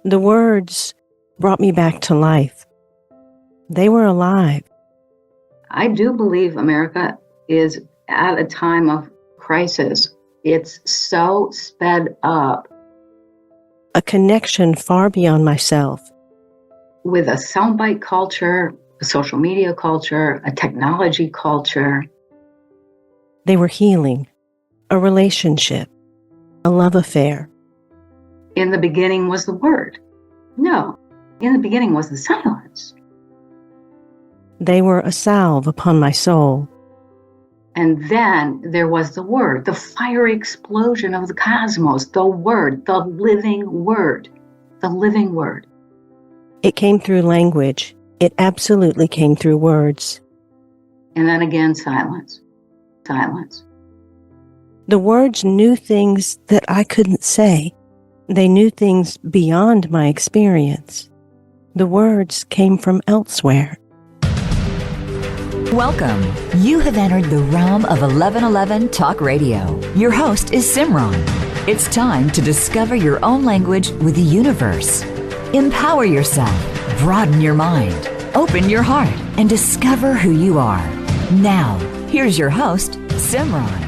The words brought me back to life. They were alive. I do believe America is at a time of crisis. It's so sped up. A connection far beyond myself. With a soundbite culture, a social media culture, a technology culture. They were healing, a relationship, a love affair. In the beginning was the Word. No, in the beginning was the silence. They were a salve upon my soul. And then there was the Word, the fiery explosion of the cosmos, the Word, the living Word, the living Word. It came through language. It absolutely came through words. And then again, silence, silence. The words knew things that I couldn't say. They knew things beyond my experience. The words came from elsewhere. Welcome. You have entered the realm of 1111 Talk Radio. Your host is Simran. It's time to discover your own language with the universe. Empower yourself, broaden your mind, open your heart, and discover who you are. Now, here's your host, Simran.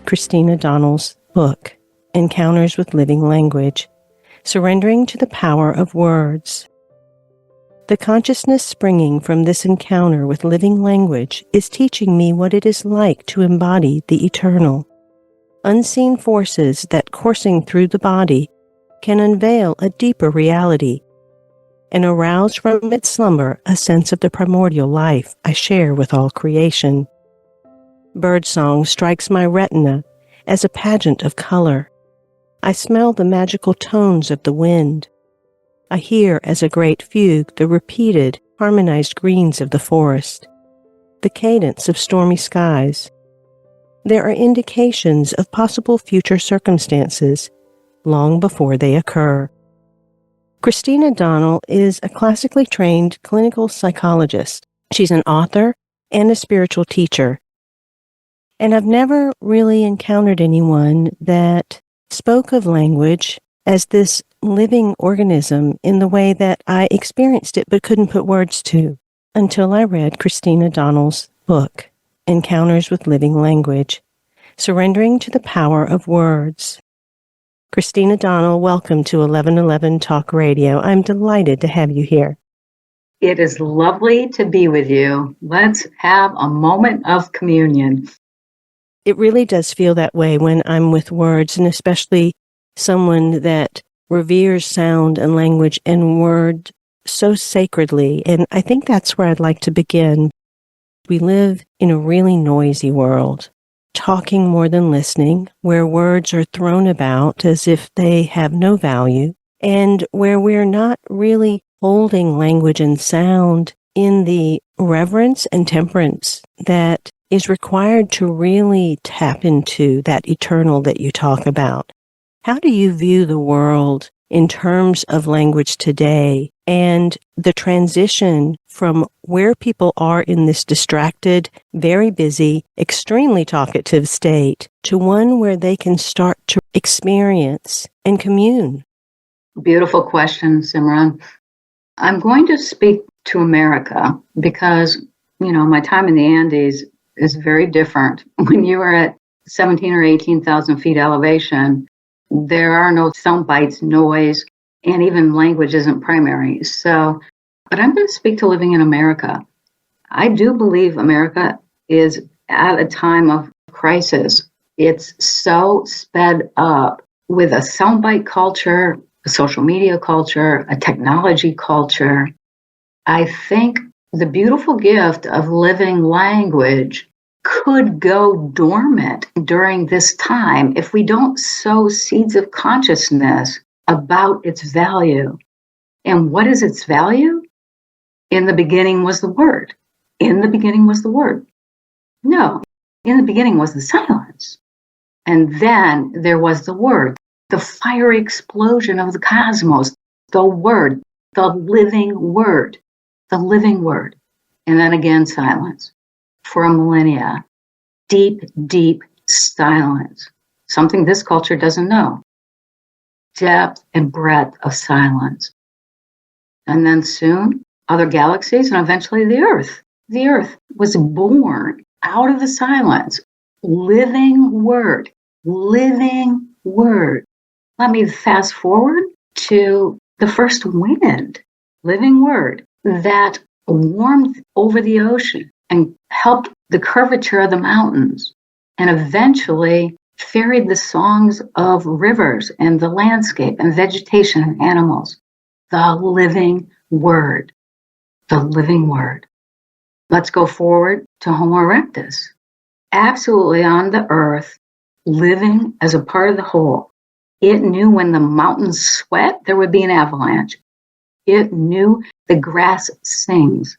Christina Donnell's book, Encounters with Living Language, Surrendering to the Power of Words. The consciousness springing from this encounter with living language is teaching me what it is like to embody the eternal. Unseen forces that coursing through the body can unveil a deeper reality and arouse from its slumber a sense of the primordial life I share with all creation. Birdsong strikes my retina as a pageant of color. I smell the magical tones of the wind. I hear as a great fugue the repeated, harmonized greens of the forest, the cadence of stormy skies. There are indications of possible future circumstances long before they occur. Christina Donnell is a classically trained clinical psychologist. She's an author and a spiritual teacher. And I've never really encountered anyone that spoke of language as this living organism in the way that I experienced it but couldn't put words to until I read Christina Donnell's book, Encounters with Living Language, Surrendering to the Power of Words. Christina Donnell, welcome to 1111 Talk Radio. I'm delighted to have you here. It is lovely to be with you. Let's have a moment of communion. It really does feel that way when I'm with words, and especially someone that reveres sound and language and word so sacredly. And I think that's where I'd like to begin. We live in a really noisy world, talking more than listening, where words are thrown about as if they have no value, and where we're not really holding language and sound in the reverence and temperance that is required to really tap into that eternal that you talk about. How do you view the world in terms of language today and the transition from where people are in this distracted, very busy, extremely talkative state to one where they can start to experience and commune? Beautiful question, Simran. I'm going to speak to America because, my time in the Andes is very different. When you are at 17 or 18,000 feet elevation, there are no sound bites, noise, and even language isn't primary. But I'm going to speak to living in America. I do believe America is at a time of crisis. It's so sped up with a soundbite culture, a social media culture, a technology culture. I think the beautiful gift of living language could go dormant during this time if we don't sow seeds of consciousness about its value. And what is its value? In the beginning was the Word. In the beginning was the Word. No, in the beginning was the silence. And then there was the Word, the fiery explosion of the cosmos, the Word, the living Word, the living Word. And then again, silence. For a millennia, deep, deep silence, something this culture doesn't know. depth and breadth of silence. And then soon, other galaxies, and eventually the Earth. The Earth was born out of the silence. Living word. Living word. Let me fast forward to the first wind. Living word that warmed over the ocean and helped the curvature of the mountains, and eventually ferried the songs of rivers and the landscape and vegetation and animals. The living word. The living word. Let's go forward to Homo erectus. Absolutely on the earth, living as a part of the whole. It knew when the mountains sweat, there would be an avalanche. It knew the grass sings.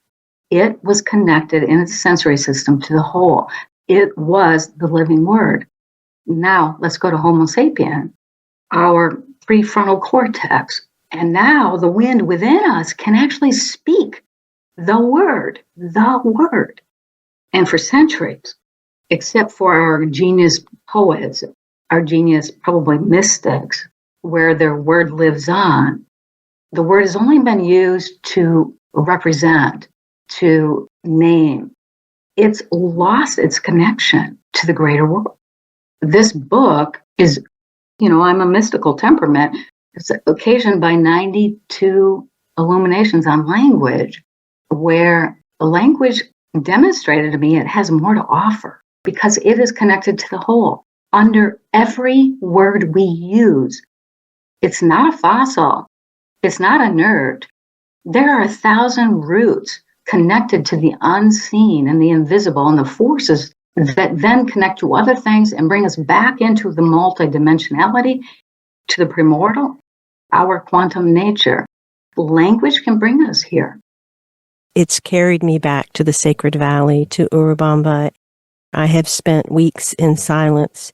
It was connected in its sensory system to the whole. It was the living word. Now, let's go to Homo sapien, our prefrontal cortex. And now the wind within us can actually speak the word. And for centuries, except for our genius poets, our genius probably mystics, where their word lives on, the word has only been used to represent, to name. It's lost its connection to the greater world. This book is, I'm a mystical temperament. It's occasioned by 92 illuminations on language, where the language demonstrated to me it has more to offer because it is connected to the whole. Under every word we use, it's not a fossil. It's not inert. There are 1,000 roots connected to the unseen and the invisible and the forces that then connect to other things and bring us back into the multidimensionality, to the primordial, our quantum nature. Language can bring us here. It's carried me back to the Sacred Valley, to Urubamba. I have spent weeks in silence,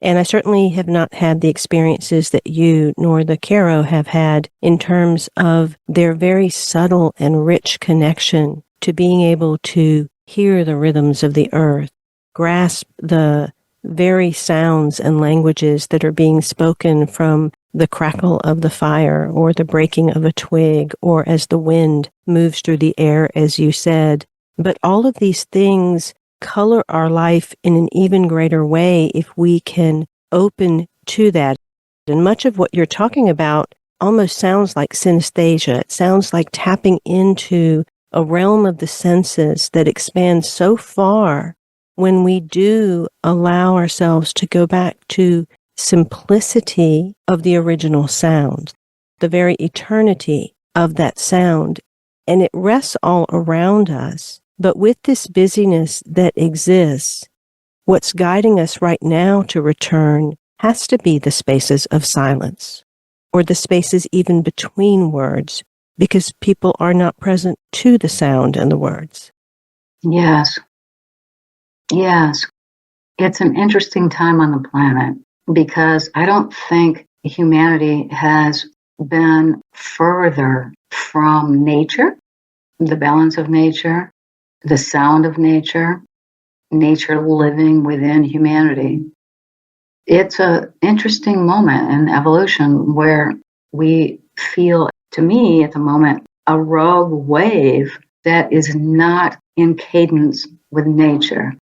and I certainly have not had the experiences that you nor the Karo have had in terms of their very subtle and rich connection to being able to hear the rhythms of the earth, grasp the very sounds and languages that are being spoken from the crackle of the fire or the breaking of a twig or as the wind moves through the air, as you said. But all of these things color our life in an even greater way if we can open to that. And much of what you're talking about almost sounds like synesthesia. It sounds like tapping into a realm of the senses that expands so far when we do allow ourselves to go back to simplicity of the original sound, the very eternity of that sound. And it rests all around us. But with this busyness that exists, what's guiding us right now to return has to be the spaces of silence, or the spaces even between words, because people are not present to the sound and the words. Yes. It's an interesting time on the planet, because I don't think humanity has been further from nature, the balance of nature, the sound of nature, nature living within humanity. It's an interesting moment in evolution where we feel, to me at the moment, a rogue wave that is not in cadence with nature.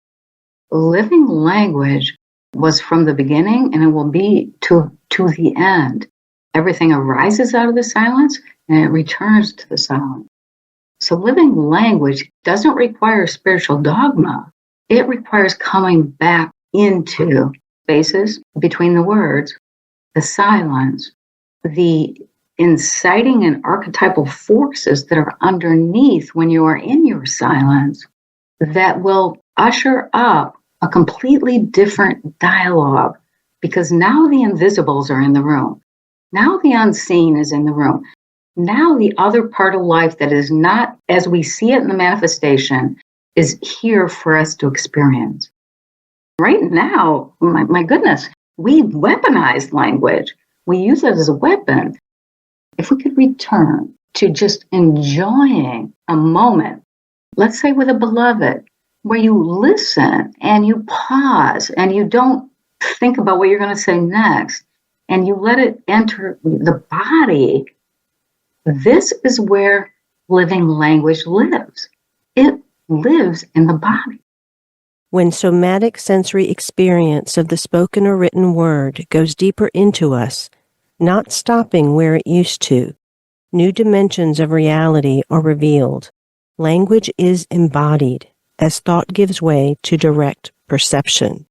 Living language was from the beginning, and it will be to the end. Everything arises out of the silence, and it returns to the silence. So living language doesn't require spiritual dogma. It requires coming back into spaces between the words, the silence, the inciting and archetypal forces that are underneath when you are in your silence that will usher up a completely different dialogue, because now the invisibles are in the room. Now the unseen is in the room. Now the other part of life that is not as we see it in the manifestation is here for us to experience. Right now, my goodness, we weaponize language. We use it as a weapon. If we could return to just enjoying a moment, let's say with a beloved, where you listen and you pause and you don't think about what you're going to say next. and you let it enter the body, this is where living language lives. It lives in the body. When somatic sensory experience of the spoken or written word goes deeper into us, not stopping where it used to, new dimensions of reality are revealed. Language is embodied as thought gives way to direct perception.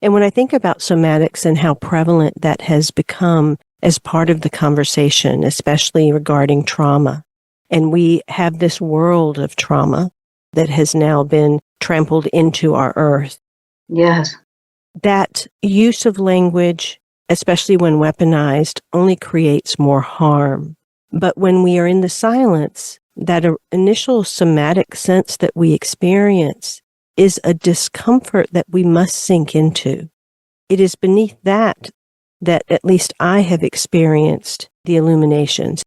And when I think about somatics and how prevalent that has become as part of the conversation, especially regarding trauma, and we have this world of trauma that has now been trampled into our earth. Yes. That use of language, especially when weaponized, only creates more harm. But when we are in the silence, that initial somatic sense that we experience is a discomfort that we must sink into. It is beneath that at least I have experienced the illuminations.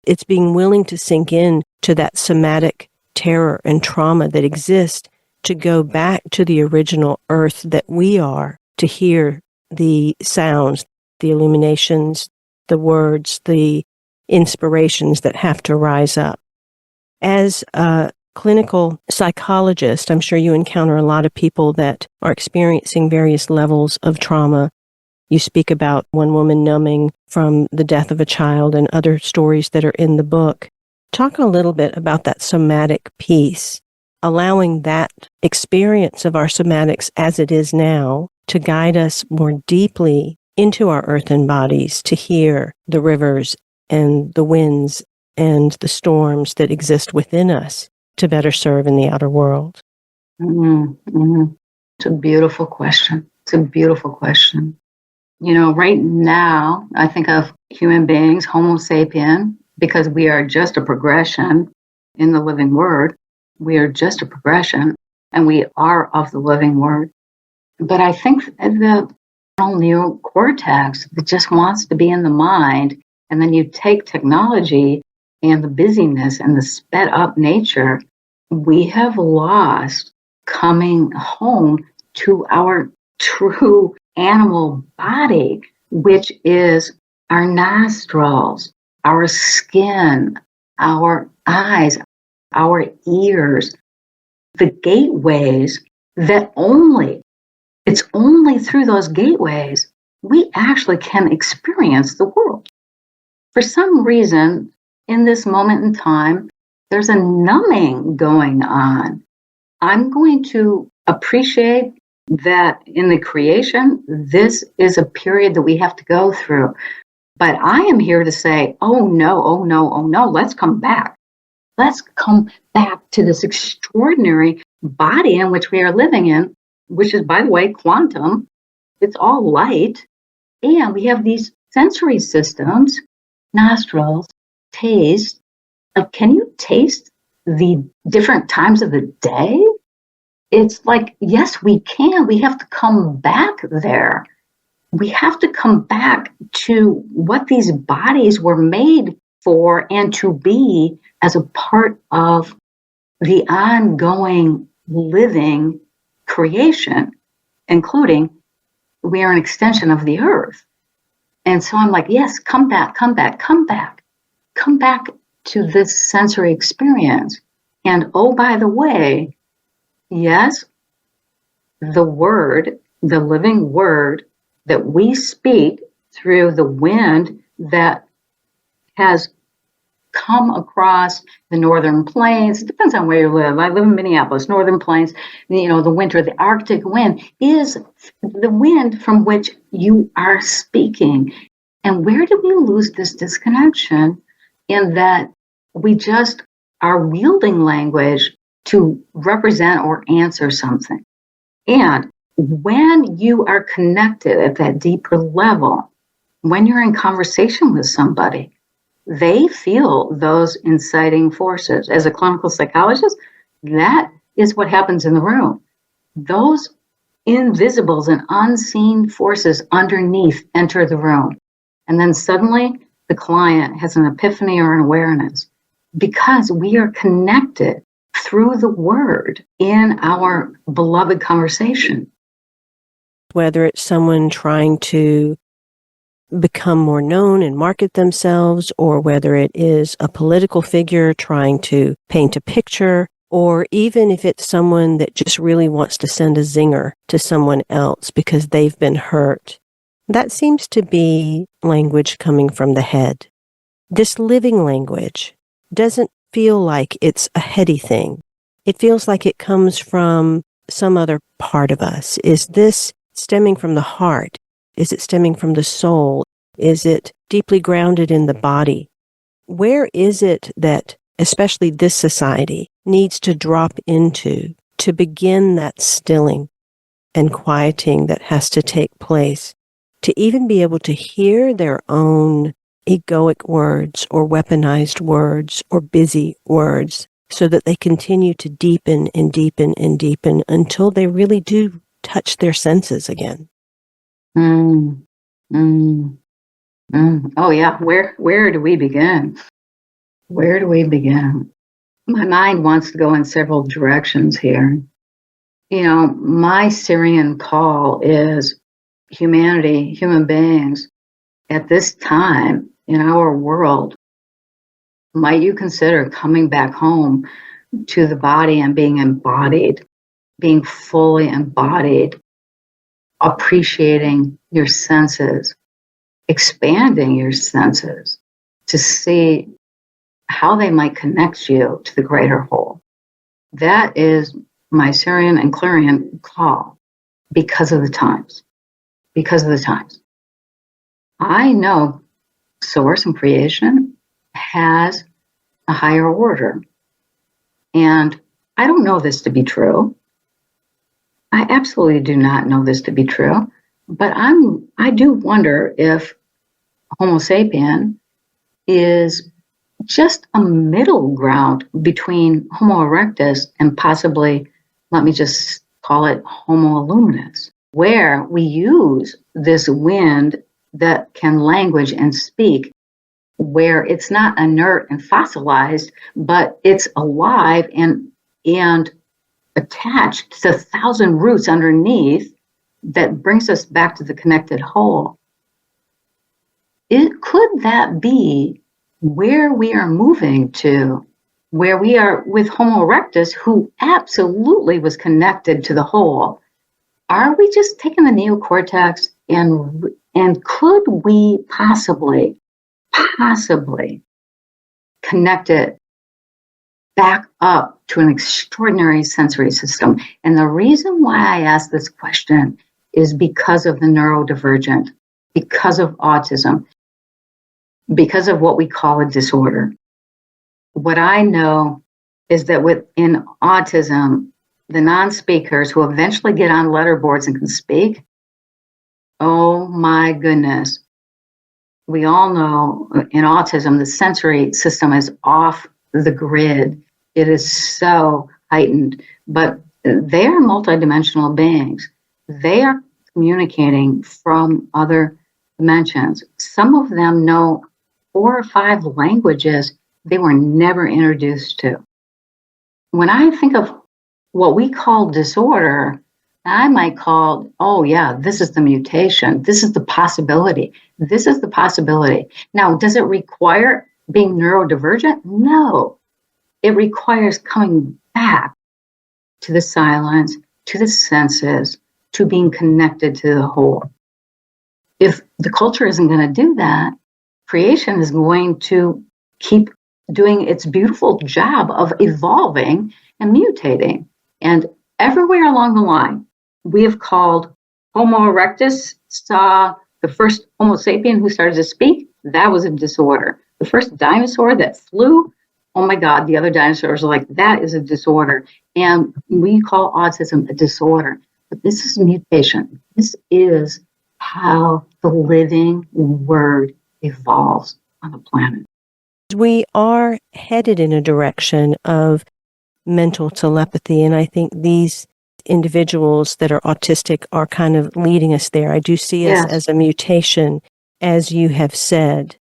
It's being willing to sink in to that somatic terror and trauma that exists, to go back to the original earth that we are, to hear the sounds, the illuminations, the words, the inspirations that have to rise up. As a clinical psychologist, I'm sure you encounter a lot of people that are experiencing various levels of trauma. You speak about one woman numbing from the death of a child and other stories that are in the book. Talk a little bit about that somatic piece, allowing that experience of our somatics as it is now to guide us more deeply into our earthen bodies, to hear the rivers and the winds and the storms that exist within us to better serve in the outer world. It's a beautiful question. It's a beautiful question. You know, right now, I think of human beings, Homo sapien, because we are just a progression in the living word. We are just a progression, and we are of the living word. But I think the neocortex that just wants to be in the mind, and then you take technology and the busyness and the sped up nature, we have lost coming home to our true animal body, which is our nostrils, our skin, our eyes, our ears, the gateways that it's only through those gateways we actually can experience the world. For some reason, in this moment in time, there's a numbing going on. I'm going to appreciate that in the creation, this is a period that we have to go through. But I am here to say, oh no, let's come back. Let's come back to this extraordinary body in which we are living in, which is, by the way, quantum. It's all light. And we have these sensory systems, nostrils, taste. Like, can you taste the different times of the day? It's like, yes, we can. We have to come back there. We have to come back to what these bodies were made for and to be as a part of the ongoing living creation, including we are an extension of the earth. And so I'm like, yes, come back to this sensory experience. And oh, by the way, yes, the word, the living word that we speak through the wind that has come across the northern plains. It depends on where you live. I live in Minneapolis, northern plains. You know, the winter, the Arctic wind is the wind from which you are speaking. And where do we lose this disconnection in that we just are wielding language to represent or answer something? And when you are connected at that deeper level, when you're in conversation with somebody, they feel those inciting forces. As a clinical psychologist, that is what happens in the room. Those invisibles and unseen forces underneath enter the room. And then suddenly the client has an epiphany or an awareness because we are connected through the word in our beloved conversation. Whether it's someone trying to become more known and market themselves, or whether it is a political figure trying to paint a picture, or even if it's someone that just really wants to send a zinger to someone else because they've been hurt. That seems to be language coming from the head. This living language doesn't feel like it's a heady thing. It feels like it comes from some other part of us. Is this stemming from the heart? Is it stemming from the soul? Is it deeply grounded in the body? Where is it that, especially this society, needs to drop into to begin that stilling and quieting that has to take place, to even be able to hear their own egoic words or weaponized words or busy words, so that they continue to deepen and deepen and deepen until they really do touch their senses again? Mm, mm, Oh yeah, where do we begin? Where do we begin? My mind wants to go in several directions here. You know, my Syrian call is humanity, human beings, at this time in our world. Might you consider coming back home to the body and being embodied, being fully embodied, appreciating your senses, expanding your senses to see how they might connect you to the greater whole. That is my Syrian and Clarion call because of the times. Because of the times. I know Source and creation has a higher order. And I don't know this to be true. I absolutely do not know this to be true. But I do wonder if Homo sapien is just a middle ground between Homo erectus and possibly, let me just call it Homo luminous, where we use this wind that can language and speak, where it's not inert and fossilized, but it's alive and attached to 1,000 roots underneath that brings us back to the connected whole. Could that be where we are moving to, where we are with Homo erectus, who absolutely was connected to the whole? Are we just taking the neocortex and could we possibly connect it back up to an extraordinary sensory system? And the reason why I ask this question is because of the neurodivergent, because of autism, because of what we call a disorder. What I know is that within autism, the non-speakers who eventually get on letterboards and can speak, oh my goodness. We all know in autism, the sensory system is off the grid. It is so heightened, but they are multidimensional beings. They are communicating from other dimensions. Some of them know 4 or 5 languages they were never introduced to. When I think of what we call disorder, I might call, oh yeah, this is the mutation. This is the possibility. This is the possibility. Now, does it require being neurodivergent? No. It requires coming back to the silence, to the senses, to being connected to the whole. If the culture isn't going to do that, creation is going to keep doing its beautiful job of evolving and mutating. And everywhere along the line, we have called Homo erectus, saw the first Homo sapien who started to speak, that was a disorder. The first dinosaur that flew, oh my God, the other dinosaurs are like, that is a disorder. And we call autism a disorder. But this is mutation. This is how the living word evolves on the planet. We are headed in a direction of mental telepathy, and I think these individuals that are autistic are kind of leading us there. I do see us as a mutation, as you have said.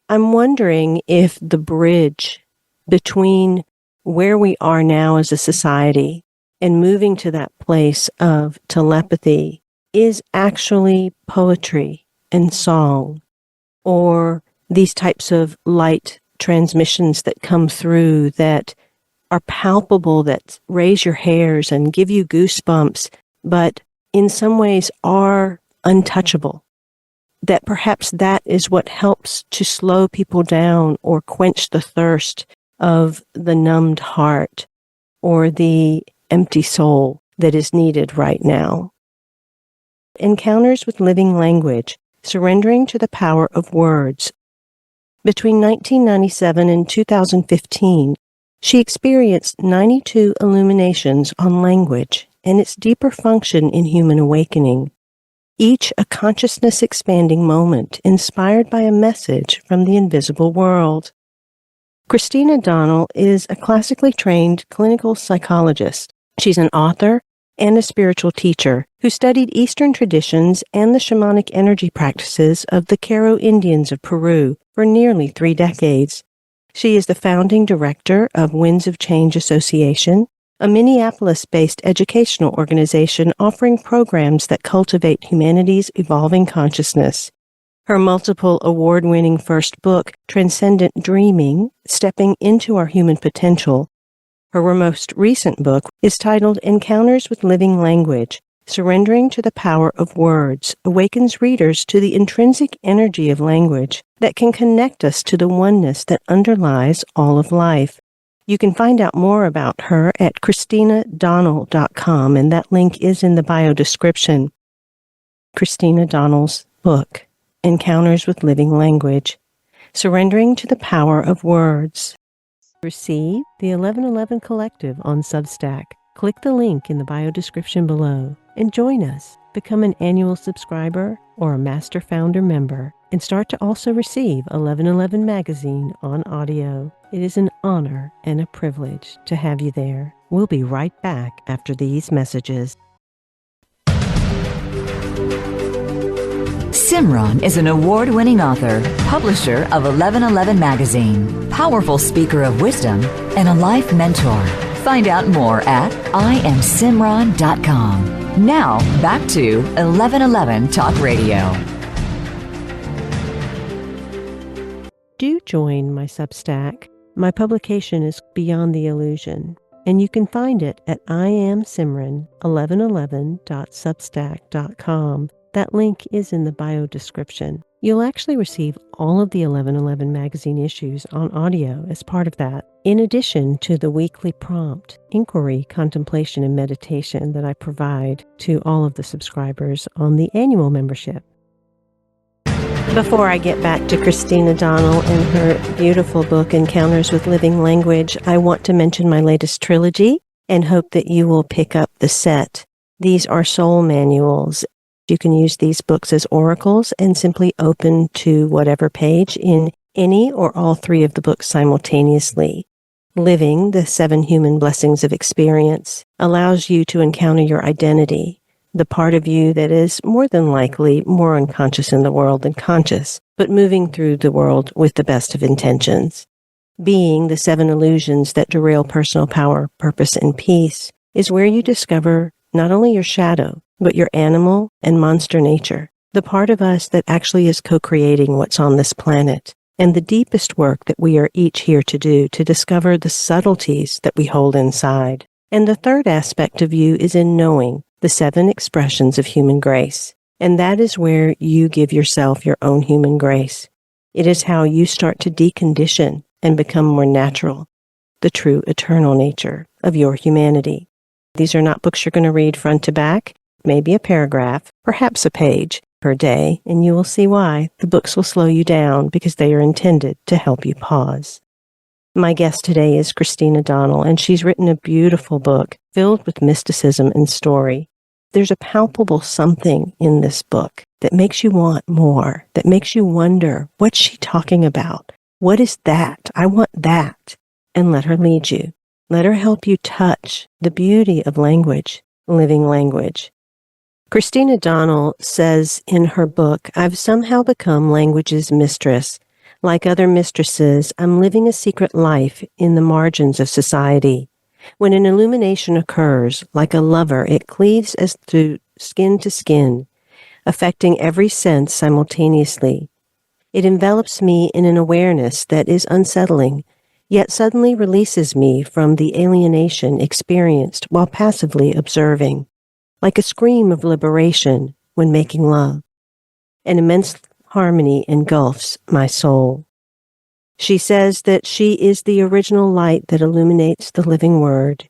I'm wondering if the bridge between where we are now as a society and moving to that place of telepathy is actually poetry. and song, or these types of light transmissions that come through that are palpable, that raise your hairs and give you goosebumps, but in some ways are untouchable. That perhaps that is what helps to slow people down or quench the thirst of the numbed heart or the empty soul that is needed right now. Encounters with Living Language, Surrendering to the Power of Words. Between 1997 and 2015, she experienced 92 illuminations on language and its deeper function in human awakening, each a consciousness-expanding moment inspired by a message from the invisible world. Christina Donnell is a classically trained clinical psychologist. She's an author and a spiritual teacher who studied Eastern traditions and the shamanic energy practices of the Peru Indians of Peru for nearly 3 decades. She is the founding director of Winds of Change Association, a Minneapolis-based educational organization offering programs that cultivate humanity's evolving consciousness. Her multiple award-winning first book, Transcendent Dreaming, Stepping into Our Human Potential. Her most recent book is titled Encounters with Living Language, Surrendering to the Power of Words, awakens readers to the intrinsic energy of language that can connect us to the oneness that underlies all of life. You can find out more about her at ChristinaDonnell.com, and that link is in the bio description. Christina Donnell's book, Encounters with Living Language, Surrendering to the Power of Words. Receive the 1111 Collective on Substack. Click the link in the bio description below and join us. Become an annual subscriber or a Master Founder member and start to also receive 1111 Magazine on audio. It is an honor and a privilege to have you there. We'll be right back after these messages. Simran is an award-winning author, publisher of 1111 Magazine, powerful speaker of wisdom, and a life mentor. Find out more at IamSimran.com. Now, back to 1111 Talk Radio. Do join my Substack. My publication is Beyond the Illusion, and you can find it at IamSimran1111.substack.com. That link is in the bio description. You'll actually receive all of the 1111 magazine issues on audio as part of that, in addition to the weekly prompt, inquiry, contemplation, and meditation that I provide to all of the subscribers on the annual membership. Before I get back to Christina Donnell and her beautiful book, Encounters with Living Language, I want to mention my latest trilogy and hope that you will pick up the set. These are soul manuals. You can use these books as oracles and simply open to whatever page in any or all 3 of the books simultaneously. Living the 7 Human Blessings of Experience allows you to encounter your identity, the part of you that is more than likely more unconscious in the world than conscious, but moving through the world with the best of intentions. Being the 7 illusions that derail personal power, purpose, and peace is where you discover not only your shadow, but your animal and monster nature, the part of us that actually is co-creating what's on this planet, and the deepest work that we are each here to do to discover the subtleties that we hold inside. And the third aspect of you is in knowing the 7 expressions of human grace, and that is where you give yourself your own human grace. It is how you start to decondition and become more natural, the true eternal nature of your humanity. These are not books you're going to read front to back, maybe a paragraph, perhaps a page per day, and you will see why. The books will slow you down because they are intended to help you pause. My guest today is Christina Donnell, and she's written a beautiful book filled with mysticism and story. There's a palpable something in this book that makes you want more, that makes you wonder, what's she talking about? What is that? I want that. And let her lead you. Let her help you touch the beauty of language, living language. Christina Donnell says in her book, I've somehow become language's mistress. Like other mistresses, I'm living a secret life in the margins of society. When an illumination occurs, like a lover, it cleaves as through skin to skin. affecting every sense simultaneously. It envelops me in an awareness that is unsettling, yet suddenly releases me from the alienation experienced while passively observing, like a scream of liberation when making love. An immense harmony engulfs my soul. She says that she is the original light that illuminates the living word.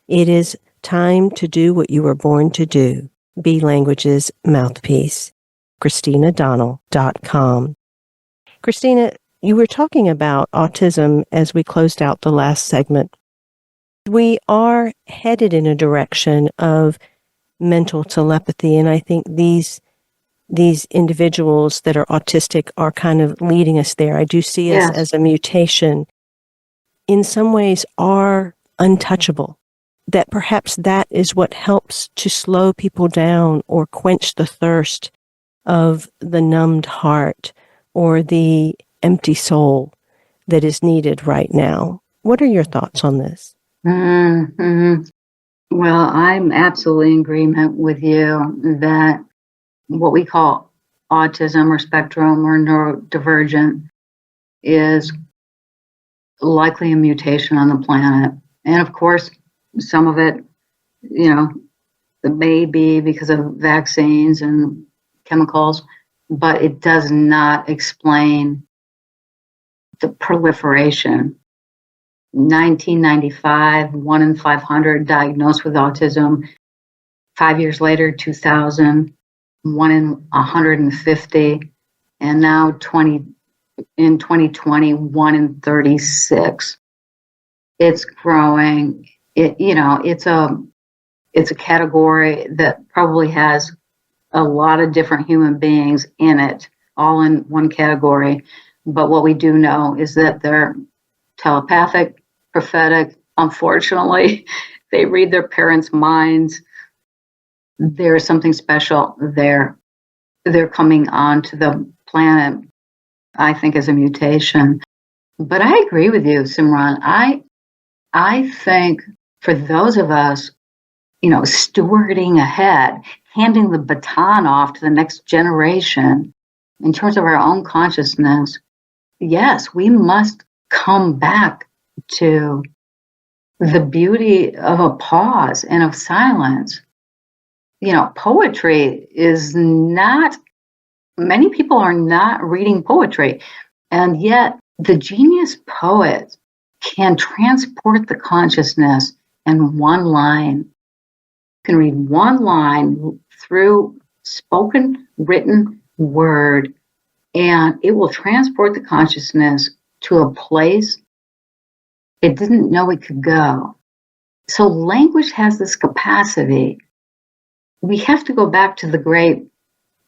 It is time to do what you were born to do. Be Language's mouthpiece. ChristinaDonnell.com. Christina, you were talking about autism as we closed out the last segment. We are headed in a direction of mental telepathy, and I think these individuals that are autistic are kind of leading us there. I do see us Yes. as a mutation. In some ways are untouchable. That perhaps that is what helps to slow people down or quench the thirst of the numbed heart or the empty soul that is needed right now. What are your thoughts on this? Mm-hmm. Well, I'm absolutely in agreement with you that what we call autism or spectrum or neurodivergent is likely a mutation on the planet. And of course, some of it, it may be because of vaccines and chemicals, but it does not explain the proliferation. 1995, 1 in 500 diagnosed with autism. 5 years later, 2000, 1 in 150, and now in 2020, 1 in 36. It's growing. It's a category that probably has a lot of different human beings in it, all in one category. But what we do know is that they're telepathic, prophetic. Unfortunately, they read their parents' minds. There's something special there. They're coming onto the planet, I think, as a mutation. But I agree with you, Simran. I think for those of us, stewarding ahead, handing the baton off to the next generation in terms of our own consciousness, yes, we must come back to the beauty of a pause and of silence. Poetry is not, many people are not reading poetry, and yet the genius poet can transport the consciousness in one line. You can read one line through spoken, written word, and it will transport the consciousness to a place it didn't know it could go. So language has this capacity. We have to go back to the great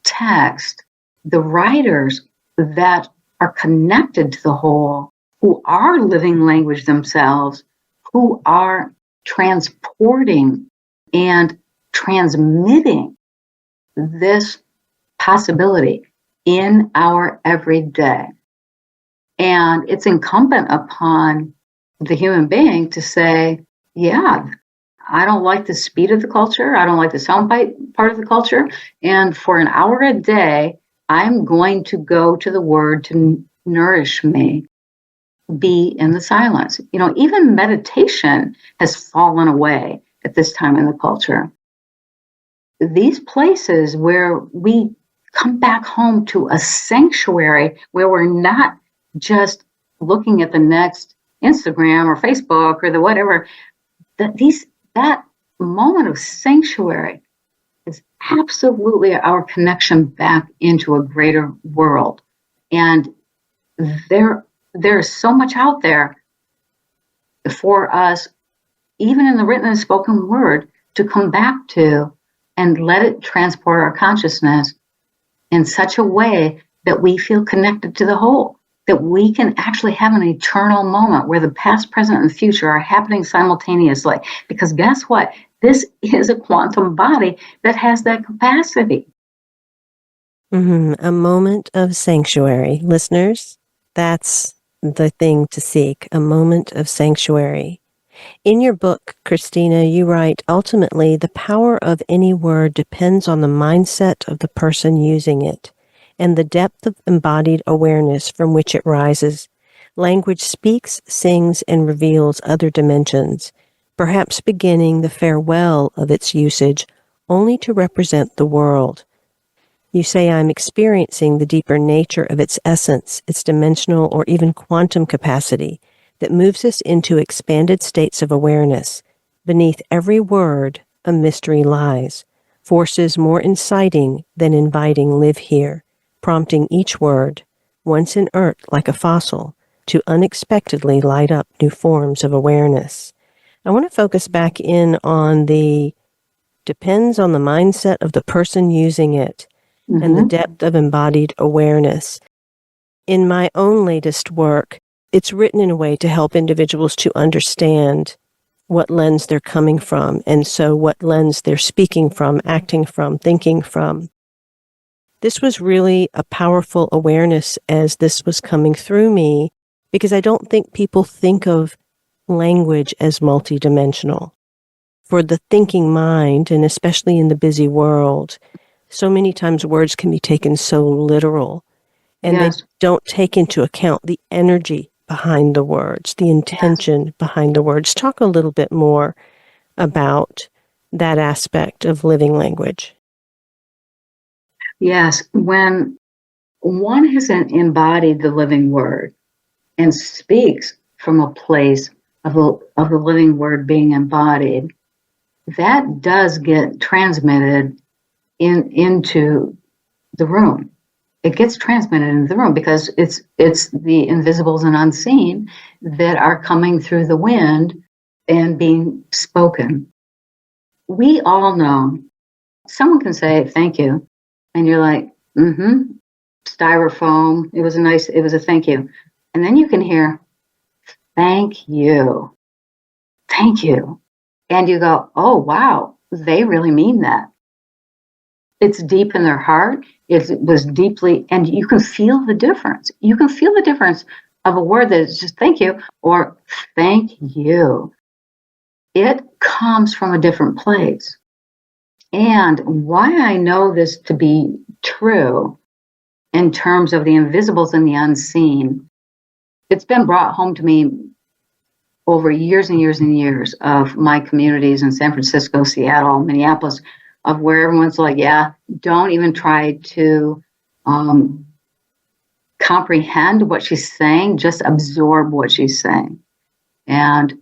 text, the writers that are connected to the whole, who are living language themselves, who are transporting and transmitting this possibility in our everyday. And it's incumbent upon the human being to say, yeah, I don't like the speed of the culture. I don't like the soundbite part of the culture. And for an hour a day, I'm going to go to the word to nourish me. Be in the silence. Even meditation has fallen away at this time in the culture. These places where we come back home to a sanctuary where we're not just looking at the next Instagram or Facebook or the whatever, that moment of sanctuary is absolutely our connection back into a greater world. And there's so much out there for us, even in the written and spoken word, to come back to and let it transport our consciousness in such a way that we feel connected to the whole, that we can actually have an eternal moment where the past, present, and future are happening simultaneously. Because guess what? This is a quantum body that has that capacity. A moment of sanctuary. Listeners, that's the thing to seek, a moment of sanctuary. In your book, Christina, you write, ultimately, the power of any word depends on the mindset of the person using it and the depth of embodied awareness from which it rises. Language speaks, sings, and reveals other dimensions, perhaps beginning the farewell of its usage only to represent the world. You say, I'm experiencing the deeper nature of its essence, its dimensional or even quantum capacity that moves us into expanded states of awareness. Beneath every word, a mystery lies. Forces more inciting than inviting live here, prompting each word, once inert like a fossil, to unexpectedly light up new forms of awareness. I want to focus back in on the depends on the mindset of the person using it and the depth of embodied awareness. In my own latest work, it's written in a way to help individuals to understand what lens they're coming from, and so what lens they're speaking from, acting from, thinking from. This was really a powerful awareness as this was coming through me, because I don't think people think of language as multidimensional. For the thinking mind, and especially in the busy world, so many times words can be taken so literal, and they don't take into account the energy behind the words, the intention behind the words. Talk a little bit more about that aspect of living language. Yes, when one has embodied the living word and speaks from a place of the living word being embodied, that does get transmitted into the room. It gets transmitted into the room because it's the invisibles and unseen that are coming through the wind and being spoken. We all know someone can say thank you, and you're like, styrofoam. It was a thank you. And then you can hear, thank you. Thank you. And you go, oh, wow, they really mean that. It's deep in their heart. It was deeply, and you can feel the difference. You can feel the difference of a word that is just thank you or thank you. It comes from a different place. And why I know this to be true in terms of the invisibles and the unseen, it's been brought home to me over years and years and years of my communities in San Francisco, Seattle, Minneapolis, of where everyone's like, yeah, don't even try to comprehend what she's saying, just absorb what she's saying. And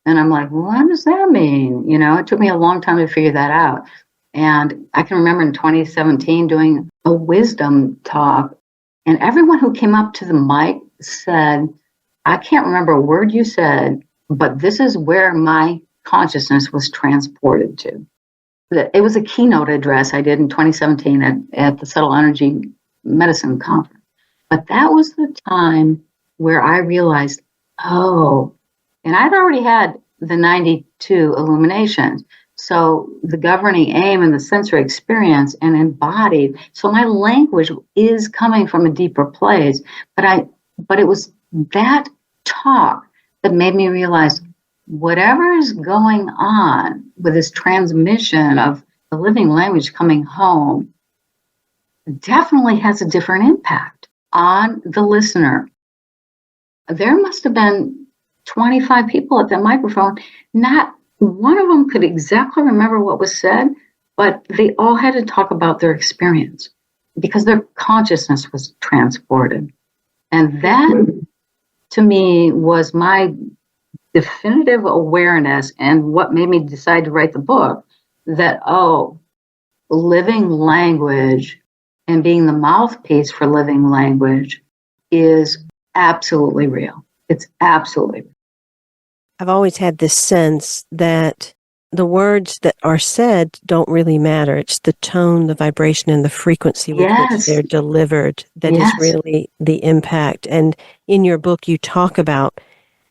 I'm like, what does that mean? You know, it took me a long time to figure that out. And I can remember in 2017 doing a wisdom talk, and everyone who came up to the mic said, I can't remember a word you said, but this is where my consciousness was transported to. It was a keynote address I did in 2017 at the Subtle Energy Medicine Conference. But that was the time where I realized, oh, and I'd already had the 92 illuminations. So the governing aim and the sensory experience and embodied. So my language is coming from a deeper place. But it was that talk that made me realize whatever is going on with this transmission of the living language coming home definitely has a different impact on the listener. There must have been 25 people at that microphone. Not one of them could exactly remember what was said, but they all had to talk about their experience because their consciousness was transported. And that, to me, was my definitive awareness and what made me decide to write the book, that, oh, living language and being the mouthpiece for living language is absolutely real. It's absolutely real. I've always had this sense that the words that are said don't really matter. It's the tone, the vibration, and the frequency with which they're delivered that is really the impact. And in your book, you talk about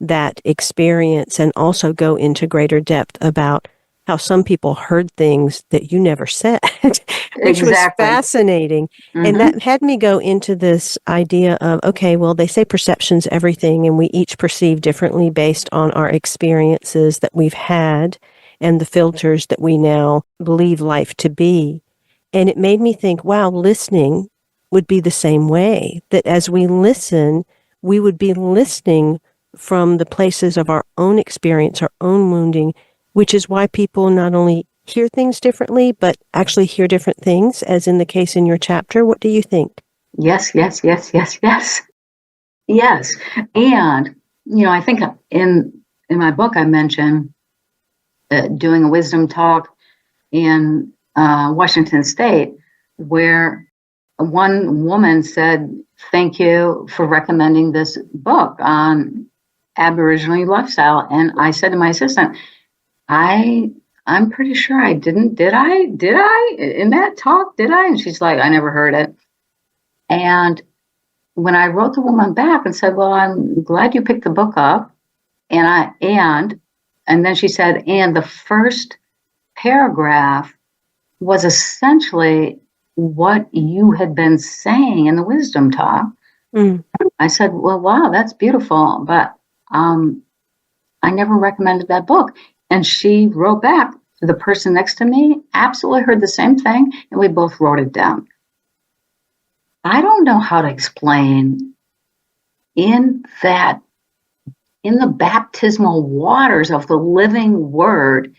that experience and also go into greater depth about how some people heard things that you never said, which was Exactly. fascinating. And that had me go into this idea of, okay, well, they say perception's everything, and we each perceive differently based on our experiences that we've had and the filters that we now believe life to be. And it made me think, wow, listening would be the same way, that as we listen, we would be listening from the places of our own experience, our own wounding, which is why people not only hear things differently, but actually hear different things, as in the case in your chapter. What do you think? Yes, yes, yes, yes, yes. Yes. And, I think in my book, I mentioned doing a wisdom talk in Washington State, where one woman said, "Thank you for recommending this book on Aboriginal lifestyle." And I said to my assistant, I'm pretty sure I didn't. Did I? In that talk, did I? And she's like, "I never heard it." And when I wrote the woman back and said, "Well, I'm glad you picked the book up," and then she said, and the first paragraph was essentially what you had been saying in the wisdom talk. I said, "Well, wow, that's beautiful, but I never recommended that book." And she wrote back, the person next to me absolutely heard the same thing, and we both wrote it down. I don't know how to explain in the baptismal waters of the living word,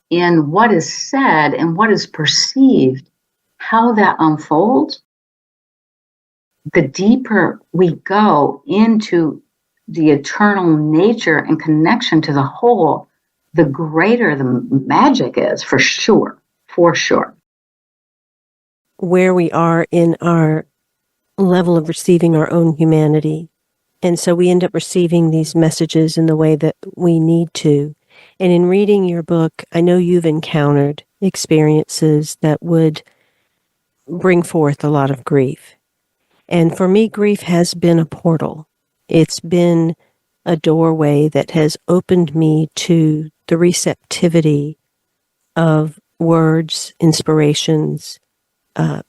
in what is said and what is perceived, how that unfolds. The deeper we go into the eternal nature and connection to the whole, the greater the magic is, for sure, for sure. Where we are in our level of receiving our own humanity. And so we end up receiving these messages in the way that we need to. And in reading your book, I know you've encountered experiences that would bring forth a lot of grief. And for me, grief has been a portal. It's been a doorway that has opened me to the receptivity of words, inspirations,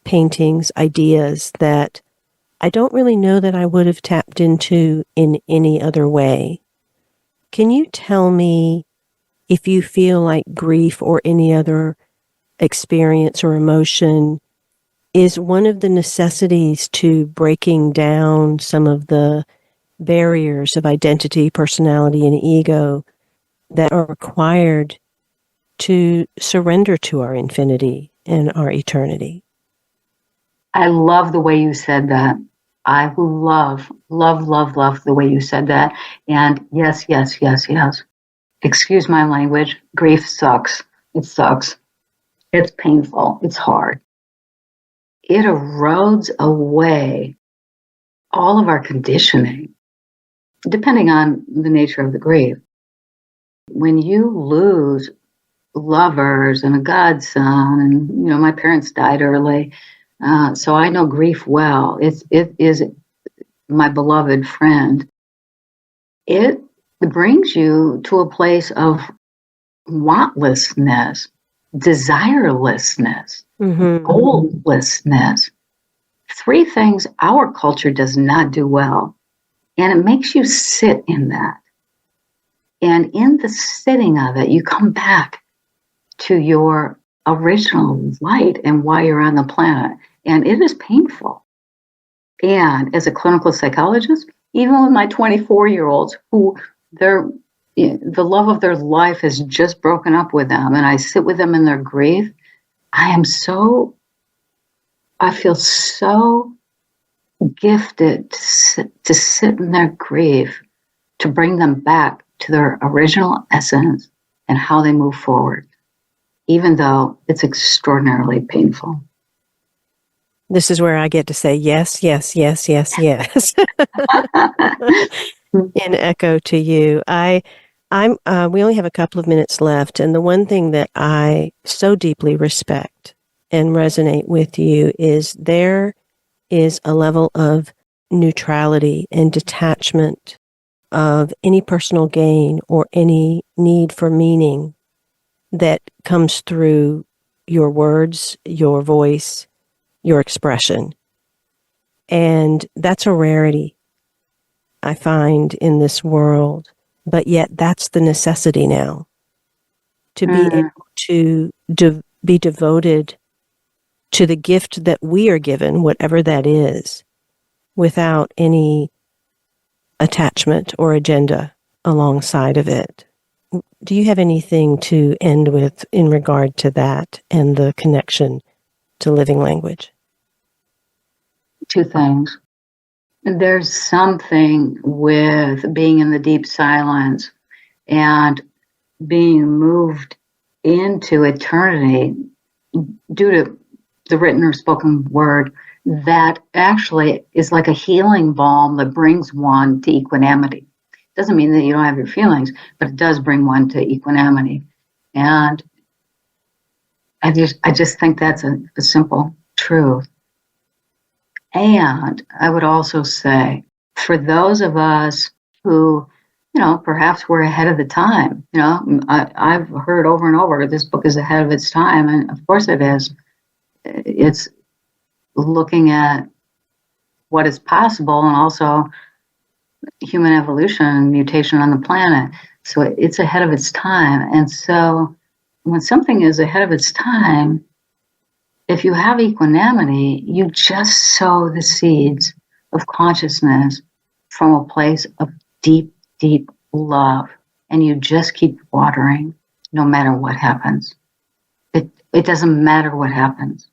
paintings, ideas that I don't really know that I would have tapped into in any other way. Can you tell me if you feel like grief or any other experience or emotion is one of the necessities to breaking down some of the barriers of identity, personality, and ego that are required to surrender to our infinity and our eternity? I love the way you said that. I love, love, love, love the way you said that. And yes, yes, yes, yes. Excuse my language. Grief sucks. It sucks. It's painful. It's hard. It erodes away all of our conditioning, depending on the nature of the grief. When you lose lovers and a godson, and my parents died early, so I know grief well. It is my beloved friend. It brings you to a place of wantlessness, desirelessness, goallessness. 3 things our culture does not do well. And it makes you sit in that. And in the sitting of it, you come back to your original light and why you're on the planet. And it is painful. And as a clinical psychologist, even with my 24-year-olds who the love of their life has just broken up with them, and I sit with them in their grief, I feel so gifted to sit in their grief, to bring them back to their original essence and how they move forward, even though it's extraordinarily painful. This is where I get to say yes, yes, yes, yes, yes. In echo to you. We only have a couple of minutes left, and the one thing that I so deeply respect and resonate with you is there is a level of neutrality and detachment of any personal gain or any need for meaning that comes through your words, your voice, your expression. And that's a rarity, I find, in this world. But yet that's the necessity now, to be able to be devoted to the gift that we are given, whatever that is, without any attachment or agenda alongside of it. Do you have anything to end with in regard to that and the connection to living language? Two things. There's something with being in the deep silence and being moved into eternity due to the written or spoken word that actually is like a healing balm that brings one to equanimity. Doesn't mean that you don't have your feelings, but it does bring one to equanimity. And I just think that's a simple truth. And I would also say, for those of us who, perhaps we're ahead of the time, I've heard over and over, this book is ahead of its time, and of course it is. It's looking at what is possible and also human evolution and mutation on the planet. So it's ahead of its time. And so when something is ahead of its time, if you have equanimity, you just sow the seeds of consciousness from a place of deep, deep love. And you just keep watering no matter what happens. It doesn't matter what happens.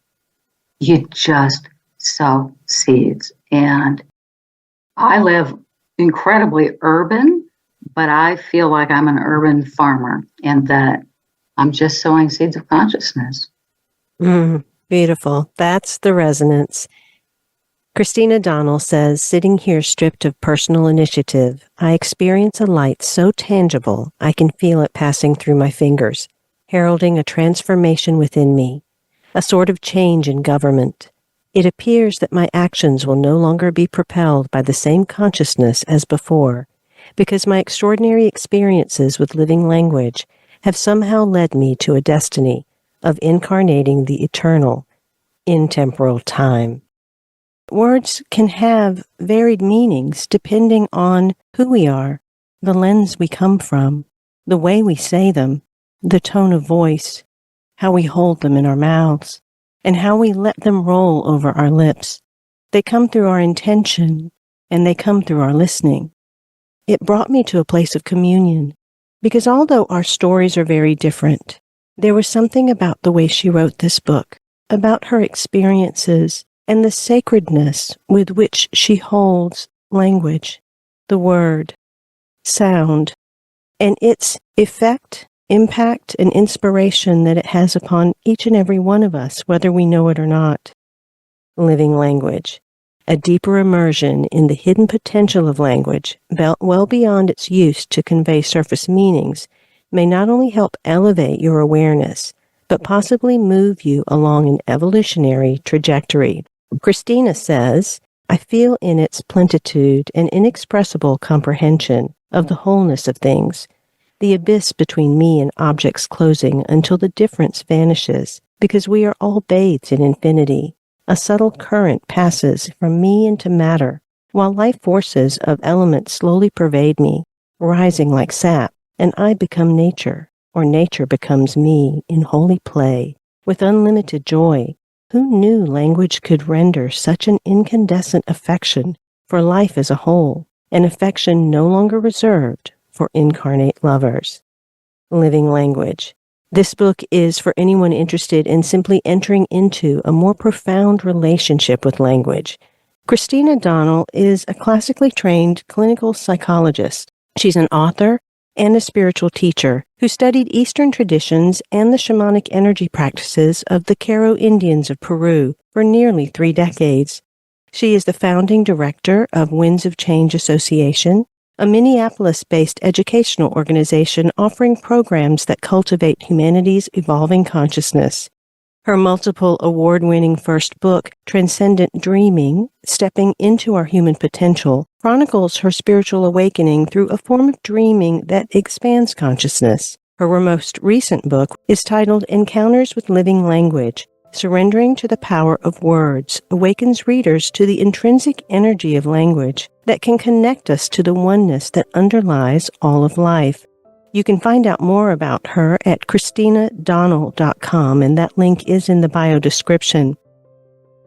You just sow seeds. And I live incredibly urban, but I feel like I'm an urban farmer and that I'm just sowing seeds of consciousness. Beautiful. That's the resonance. Christina Donnell says, sitting here stripped of personal initiative, I experience a light so tangible I can feel it passing through my fingers, heralding a transformation within me, a sort of change in government. It appears that my actions will no longer be propelled by the same consciousness as before, because my extraordinary experiences with living language have somehow led me to a destiny of incarnating the eternal in temporal time. Words can have varied meanings depending on who we are, the lens we come from, the way we say them, the tone of voice, how we hold them in our mouths, and how we let them roll over our lips. They come through our intention, and they come through our listening. It brought me to a place of communion, because although our stories are very different, there was something about the way she wrote this book, about her experiences, and the sacredness with which she holds language, the word, sound, and its effect, impact, and inspiration that it has upon each and every one of us, whether we know it or not. Living language, a deeper immersion in the hidden potential of language, well beyond its use to convey surface meanings, may not only help elevate your awareness, but possibly move you along an evolutionary trajectory. Christina says, I feel in its plenitude an inexpressible comprehension of the wholeness of things, the abyss between me and objects closing until the difference vanishes, because we are all bathed in infinity. A subtle current passes from me into matter, while life forces of elements slowly pervade me, rising like sap, and I become nature, or nature becomes me in holy play, with unlimited joy. Who knew language could render such an incandescent affection for life as a whole, an affection no longer reserved for incarnate lovers? Living language. This book is for anyone interested in simply entering into a more profound relationship with language. Christina Donnell is a classically trained clinical psychologist. She's an author and a spiritual teacher who studied Eastern traditions and the shamanic energy practices of the Peru Indians of Peru for nearly 3 decades. She is the founding director of Winds of Change Association, a Minneapolis-based educational organization offering programs that cultivate humanity's evolving consciousness. Her multiple award-winning first book, Transcendent Dreaming, Stepping into Our Human Potential, chronicles her spiritual awakening through a form of dreaming that expands consciousness. Her most recent book is titled Encounters with Living Language. Surrendering to the Power of Words awakens readers to the intrinsic energy of language that can connect us to the oneness that underlies all of life. You can find out more about her at ChristinaDonnell.com, and that link is in the bio description.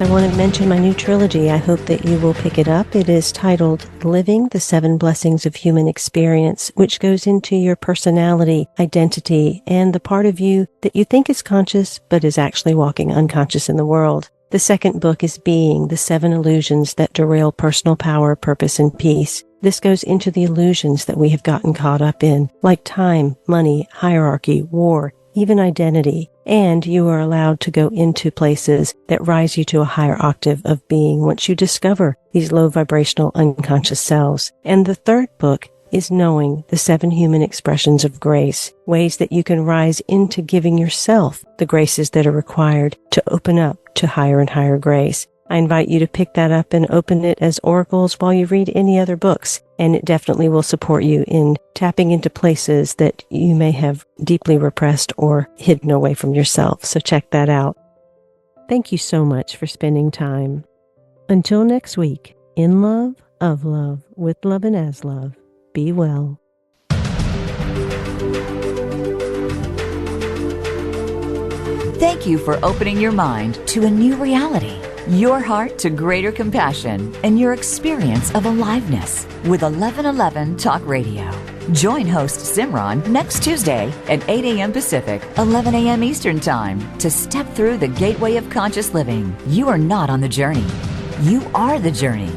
I want to mention my new trilogy. I hope that you will pick it up. It is titled Living the 7 Blessings of Human Experience, which goes into your personality, identity, and the part of you that you think is conscious but is actually walking unconscious in the world. The second book is Being, the 7 Illusions that Derail Personal Power, Purpose, and Peace. This goes into the illusions that we have gotten caught up in, like time, money, hierarchy, war, even identity. And you are allowed to go into places that rise you to a higher octave of being once you discover these low vibrational unconscious selves. And the third book is Knowing, the 7 Human Expressions of Grace, ways that you can rise into giving yourself the graces that are required to open up to higher and higher grace. I invite you to pick that up and open it as oracles while you read any other books, and it definitely will support you in tapping into places that you may have deeply repressed or hidden away from yourself. So check that out. Thank you so much for spending time. Until next week, in love, of love, with love and as love, be well. Thank you for opening your mind to a new reality, your heart to greater compassion, and your experience of aliveness with 1111 Talk Radio. Join host Simran next Tuesday at 8 a.m. Pacific, 11 a.m. Eastern Time to step through the gateway of conscious living. You are not on the journey. You are the journey.